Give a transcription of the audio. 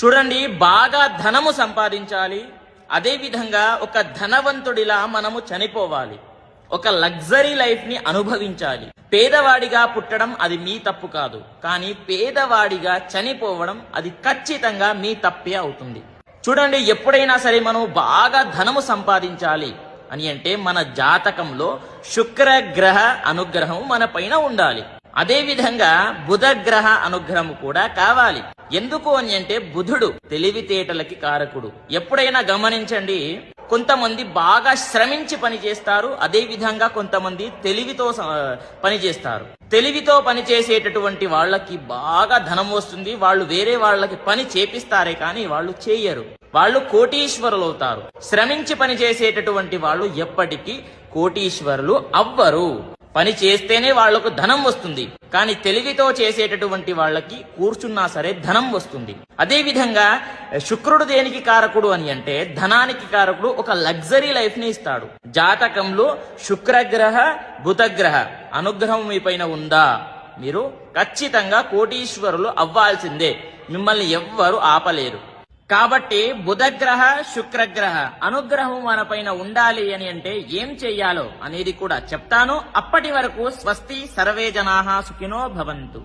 చూడండి, బాగా ధనము సంపాదించాలి, అదే విధంగా ఒక ధనవంతుడిలా మనము చనిపోవాలి, ఒక లగ్జరీ లైఫ్ ని అనుభవించాలి. పేదవాడిగా పుట్టడం అది మీ తప్పు కాదు, కానీ పేదవాడిగా చనిపోవడం అది ఖచ్చితంగా మీ తప్పే అవుతుంది. చూడండి, ఎప్పుడైనా సరే మనం బాగా ధనము సంపాదించాలి అని అంటే మన జాతకంలో శుక్రగ్రహ అనుగ్రహం మన పైన ఉండాలి. అదే విధంగా బుధగ్రహ అనుగ్రహం కూడా కావాలి. ఎందుకు అని అంటే బుధుడు తెలివితేటలకి కారకుడు. ఎప్పుడైనా గమనించండి, కొంతమంది బాగా శ్రమించి పని చేస్తారు, అదే విధంగా కొంతమంది తెలివితో పని చేస్తారు. తెలివితో పని చేసేటటువంటి వాళ్ళకి బాగా ధనం వస్తుంది, వాళ్ళు వేరే వాళ్ళకి పని చేపిస్తారే కానీ వాళ్ళు చేయరు, వాళ్ళు కోటీశ్వరులు అవుతారు. శ్రమించి పని చేసేటటువంటి వాళ్ళు ఎప్పటికీ కోటీశ్వరులు అవ్వరు. పని చేస్తేనే వాళ్లకు ధనం వస్తుంది, కానీ తెలివితో చేసేటటువంటి వాళ్ళకి కూర్చున్నా సరే ధనం వస్తుంది. అదే విధంగా శుక్రుడు దేనికి కారకుడు అని అంటే ధనానికి కారకుడు. ఒక లగ్జరీ లైఫ్ ని ఇస్తాడు. జాతకంలో శుక్రగ్రహ బుధగ్రహ అనుగ్రహం మీ పైన ఉందా, మీరు ఖచ్చితంగా కోటీశ్వరులు అవ్వాల్సిందే, మిమ్మల్ని ఎవ్వరు ఆపలేరు. కాబట్టి బుధగ్రహ శుక్రగ్రహ అనుగ్రహం మన పైన ఉండాలి అని అంటే ఏం చెయ్యాలో అనేది కూడా చెప్తాను. అప్పటి వరకు స్వస్తి, సర్వే జనాః సుఖినో భవంతు.